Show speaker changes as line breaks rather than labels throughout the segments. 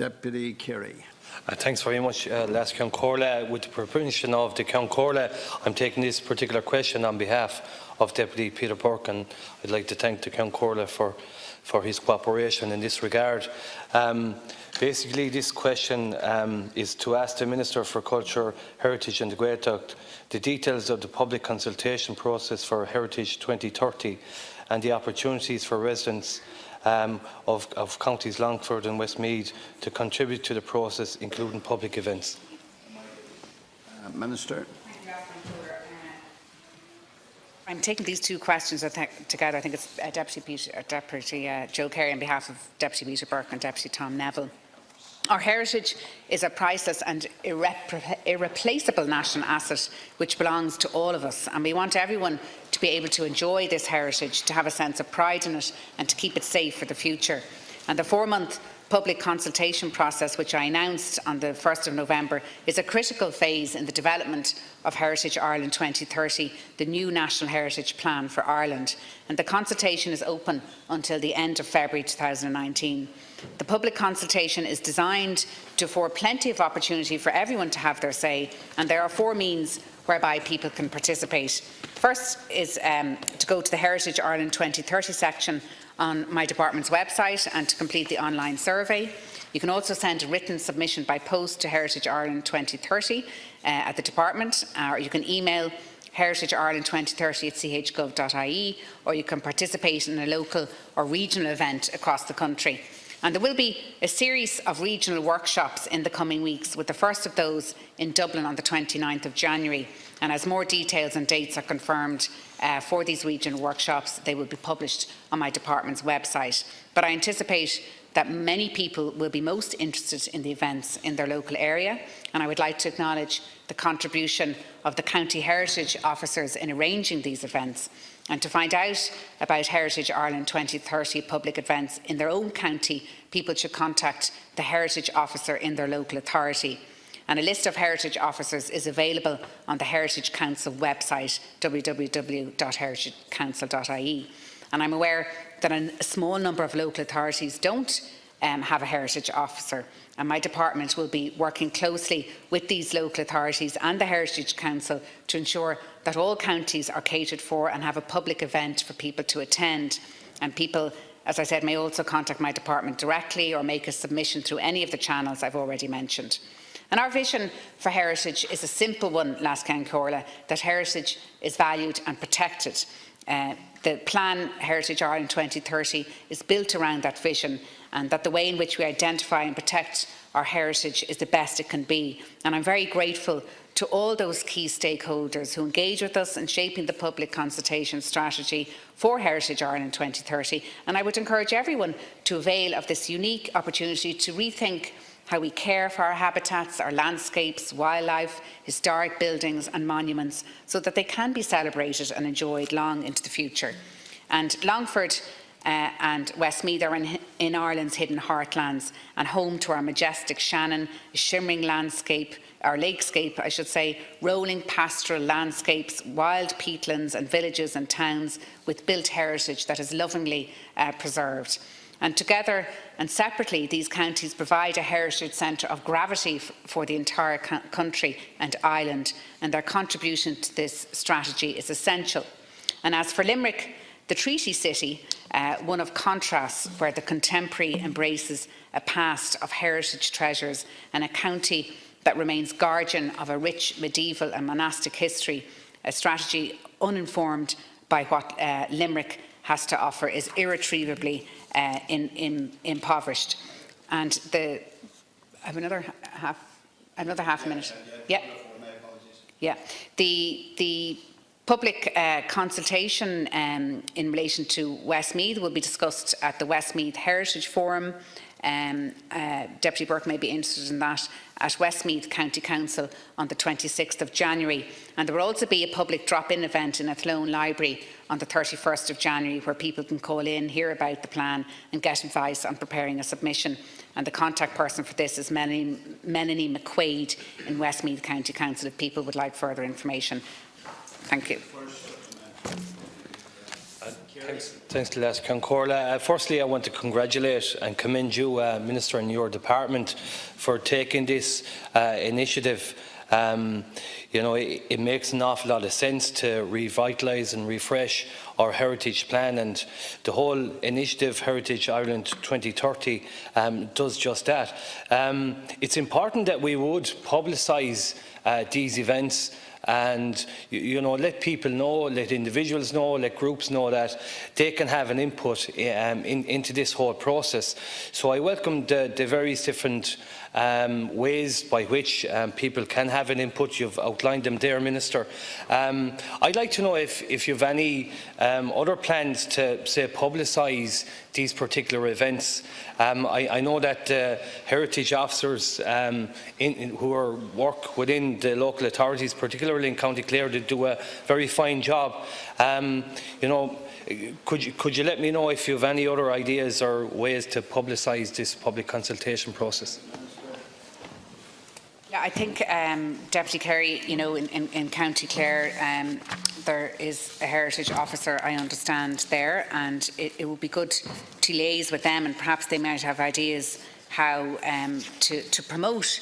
Deputy Carey.
Thanks very much, Last Ceann Comhairle. With the permission of the Ceann Comhairle, I'm taking this particular question on behalf of Deputy Peter Burke, and I'd like to thank the Ceann Comhairle for his cooperation in this regard. Basically, this question is to ask the Minister for Culture, Heritage and the Gaeltacht the details of the public consultation process for Heritage 2030 and the opportunities for residents of counties Longford and Westmeath to contribute to the process, including public events.
Minister.
I'm taking these two questions together. I think it's Deputy Joe Carey on behalf of Deputy Peter Burke and Deputy Tom Neville. Our heritage is a priceless and irreplaceable national asset which belongs to all of us, and we want everyone to be able to enjoy this heritage, to have a sense of pride in it and to keep it safe for the future. And the 4-month public consultation process, which I announced on the 1st of November, is a critical phase in the development of Heritage Ireland 2030, the new National Heritage Plan for Ireland. And the consultation is open until the end of February 2019. The public consultation is designed to afford plenty of opportunity for everyone to have their say, and there are 4 means whereby people can participate. First is to go to the Heritage Ireland 2030 section on my department's website and to complete the online survey. You can also send a written submission by post to Heritage Ireland 2030 at the department, or you can email heritageireland2030@chgov.ie, or you can participate in a local or regional event across the country. And there will be a series of regional workshops in the coming weeks, with the first of those in Dublin on the 29th of January. And as more details and dates are confirmed for these regional workshops, they will be published on my department's website. But I anticipate that many people will be most interested in the events in their local area, and I would like to acknowledge the contribution of the county heritage officers in arranging these events. And to find out about Heritage Ireland 2030 public events in their own county, people should contact the heritage officer in their local authority. And a list of heritage officers is available on the Heritage Council website, www.heritagecouncil.ie. And I'm aware that a small number of local authorities don't have a heritage officer, and my department will be working closely with these local authorities and the Heritage Council to ensure that all counties are catered for and have a public event for people to attend. And people, as I said, may also contact my department directly or make a submission through any of the channels I've already mentioned. And our vision for heritage is a simple one, Last Ceann Comhairle, that heritage is valued and protected. The plan Heritage Ireland 2030 is built around that vision, and that the way in which we identify and protect our heritage is the best it can be. And I'm very grateful to all those key stakeholders who engage with us in shaping the public consultation strategy for Heritage Ireland 2030. And I would encourage everyone to avail of this unique opportunity to rethink how we care for our habitats, our landscapes, wildlife, historic buildings and monuments, so that they can be celebrated and enjoyed long into the future. And Longford and Westmeath are in Ireland's hidden heartlands and home to our majestic Shannon, a shimmering landscape, our lakescape I should say, rolling pastoral landscapes, wild peatlands and villages and towns with built heritage that is lovingly preserved. And together and separately, these counties provide a heritage centre of gravity for the entire country and island, and their contribution to this strategy is essential. And as for Limerick, the Treaty City, one of contrasts where the contemporary embraces a past of heritage treasures and a county that remains guardian of a rich medieval and monastic history, a strategy uninformed by what Limerick has to offer is irretrievably impoverished. And I have another half a minute. Yeah. Yeah. The public consultation in relation to Westmeath will be discussed at the Westmeath Heritage Forum. Deputy Burke may be interested in that at Westmeath County Council on the 26th of January. And there will also be a public drop-in event in Athlone Library on the 31st of January, where people can call in, hear about the plan and get advice on preparing a submission. And the contact person for this is Melanie McQuaid in Westmeath County Council if people would like further information. Thank you.
Thanks to Les Concorla. Firstly, I want to congratulate and commend you, Minister, and your department for taking this initiative. You know, it makes an awful lot of sense to revitalise and refresh our heritage plan, and the whole initiative Heritage Ireland 2030 does just that. It's important that we would publicise these events and, you know, let people know, let individuals know, let groups know that they can have an input into this whole process. So I welcome the various different ways by which people can have an input. You've outlined them there, Minister. I'd like to know if you have any other plans to, say, publicise these particular events. I know that heritage officers who work within the local authorities, particularly in County Clare, they do a very fine job. You know, could you let me know if you have any other ideas or ways to publicise this public consultation process?
Yeah, I think, Deputy Carey, you know, in County Clare, there is a heritage officer, I understand, there, and it would be good to liaise with them, and perhaps they might have ideas how to promote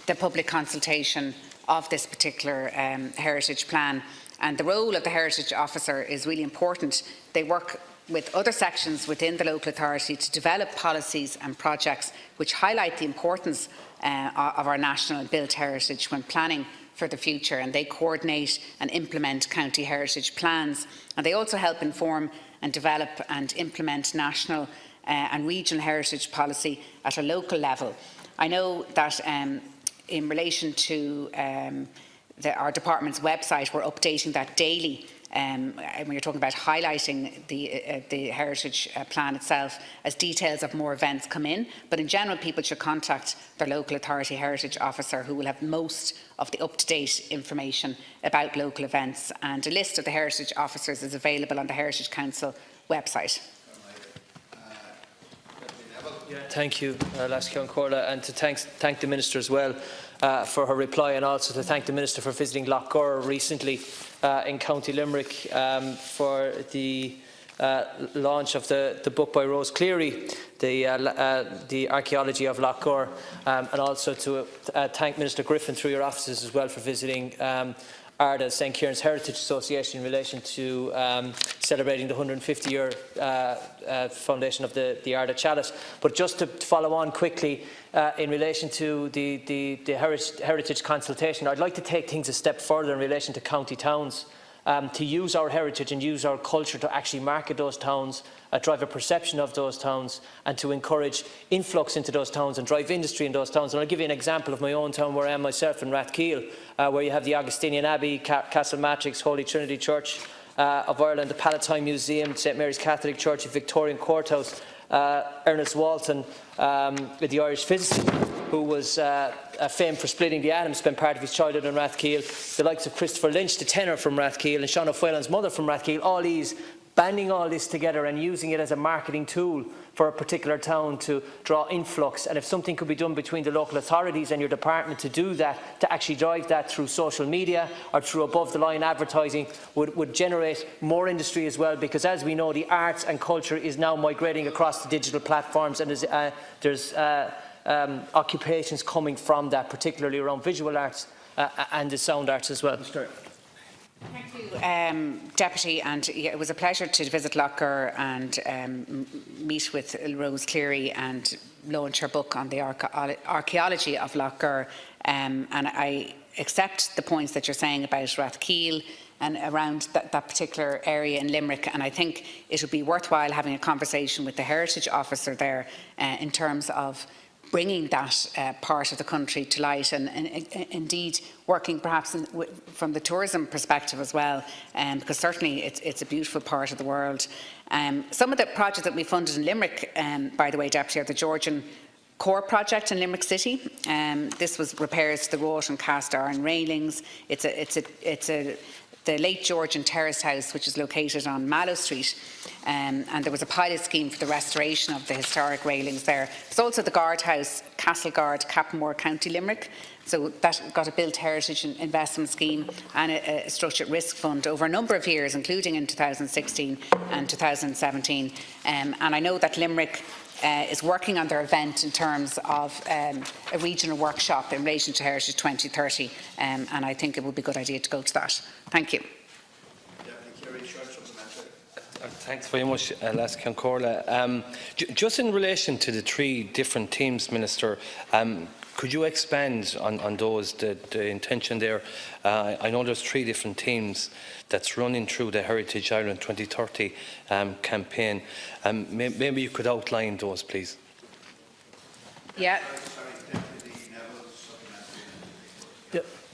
the public consultation of this particular heritage plan. And the role of the heritage officer is really important. They work with other sections within the local authority to develop policies and projects which highlight the importance of our national built heritage when planning for the future, and they coordinate and implement county heritage plans, and they also help inform and develop and implement national and regional heritage policy at a local level. I know that in relation to our department's website, we're updating that daily. When you're talking about highlighting the heritage plan itself as details of more events come in, but in general people should contact their local authority heritage officer, who will have most of the up-to-date information about local events, and a list of the heritage officers is available on the Heritage Council website.
Thank you, Lascion Corla, and to thank the Minister as well for her reply, and also to thank the Minister for visiting Lochgore recently in County Limerick for the launch of the book by Rose Cleary, the archaeology of Lochgore, and also to thank Minister Griffin through your offices as well for visiting Ardagh St Kieran's Heritage Association in relation to celebrating the 150-year foundation of the Ardagh Chalice. But just to follow on quickly in relation to the heritage consultation, I'd like to take things a step further in relation to county towns, to use our heritage and use our culture to actually market those towns, drive a perception of those towns, and to encourage influx into those towns and drive industry in those towns. And I'll give you an example of my own town, where I am myself, in Rathkeale, where you have the Augustinian Abbey, Castlemattrix, Holy Trinity Church of Ireland, the Palatine Museum, St Mary's Catholic Church, the Victorian Courthouse, Ernest Walton, the Irish physicist, who was famed for splitting the atom, spent part of his childhood in Rathkeale, the likes of Christopher Lynch, the tenor from Rathkeale, and Sean O'Phelan's mother from Rathkeale, all these banding all this together and using it as a marketing tool for a particular town to draw influx. And if something could be done between the local authorities and your department to do that, to actually drive that through social media or through above-the-line advertising, would generate more industry as well, because as we know, the arts and culture is now migrating across the digital platforms, and there's occupations coming from that, particularly around visual arts and the sound arts as well.
Thank you, Deputy, and it was a pleasure to visit Lochgore and meet with Rose Cleary and launch her book on the archaeology of Lochgore, and I accept the points that you're saying about Rathkeale and around that particular area in Limerick, and I think it would be worthwhile having a conversation with the heritage officer there in terms of bringing that part of the country to light, and indeed working perhaps from the tourism perspective as well, because certainly it's a beautiful part of the world. Some of the projects that we funded in Limerick, by the way, Deputy, are the Georgian Core project in Limerick City. This was repairs to the wrought and cast iron railings. It's a the late Georgian Terrace House, which is located on Mallow Street, and there was a pilot scheme for the restoration of the historic railings there. There's also the Guardhouse, Castleguard, Cappenmore, County Limerick. So that got a built heritage investment scheme and a structured risk fund over a number of years, including in 2016 and 2017. And I know that Limerick is working on their event in terms of a regional workshop in relation to Heritage 2030, and I think it would be a good idea to go to that. Thank you.
Thanks very much, Lascan Corla. Just in relation to the 3 different teams, Minister, could you expand on those, the intention there? I know there's 3 different teams that's running through the Heritage Ireland 2030 campaign. Maybe you could outline those, please.
Yeah.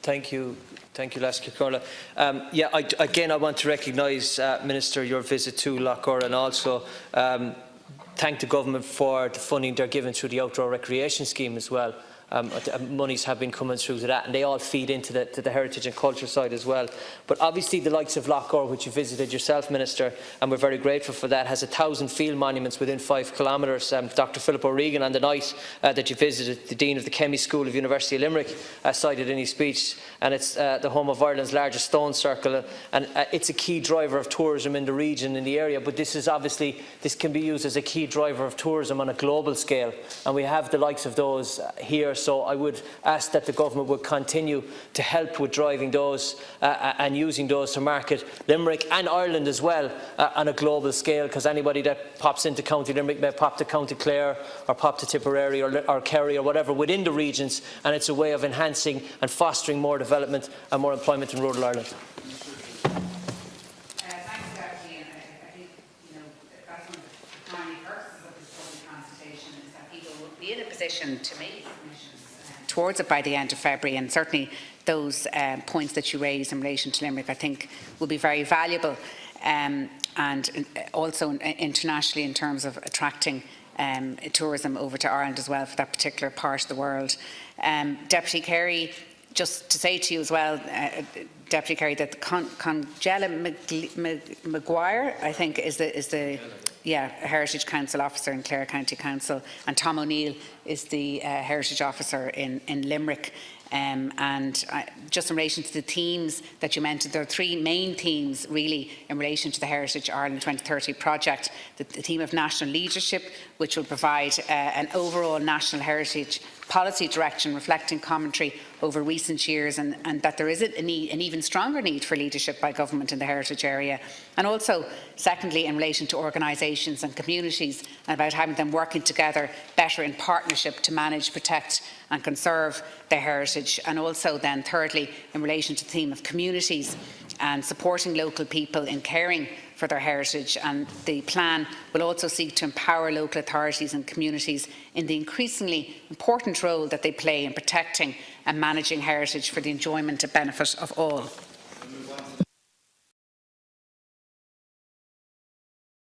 Thank you. Thank you, Lascia Corla. Again, I want to recognise, Minister, your visit to Lough and also thank the government for the funding they're given through the outdoor recreation scheme as well. Monies have been coming through to that, and they all feed into the heritage and culture side as well. But obviously the likes of Lough, which you visited yourself, Minister, and we're very grateful for that, has 1,000 field monuments within 5 kilometres. Dr. Philip O'Regan, on the night that you visited, the Dean of the Chemistry School of University of Limerick, cited in his speech, and it's the home of Ireland's largest stone circle, and it's a key driver of tourism in the region, in the area. But this can be used as a key driver of tourism on a global scale, and we have the likes of those here. So I would ask that the government would continue to help with driving those and using those to market Limerick and Ireland as well on a global scale, because anybody that pops into County Limerick may pop to County Clare or pop to Tipperary or Kerry or whatever within the regions, and it's a way of enhancing and fostering more development and more employment in rural Ireland.
In a position to make submissions towards it by the end of February, and certainly those points that you raised in relation to Limerick I think will be very valuable, and also internationally in terms of attracting tourism over to Ireland as well for that particular part of the world. Deputy Carey, just to say to you as well, Deputy Carey, that Congela Maguire, I think, is the Heritage Council Officer in Clare County Council, and Tom O'Neill is the Heritage Officer in Limerick. Just in relation to the themes that you mentioned, there are 3 main themes really in relation to the Heritage Ireland 2030 project. The theme of national leadership, which will provide an overall national heritage policy direction reflecting commentary over recent years, and that there is an even stronger need for leadership by government in the heritage area. And also, secondly, in relation to organisations and communities, and about having them working together better in partnership to manage, protect and conserve their heritage. And also then, thirdly, in relation to the theme of communities and supporting local people in caring for their heritage, and the plan will also seek to empower local authorities and communities in the increasingly important role that they play in protecting and managing heritage for the enjoyment and benefit of all.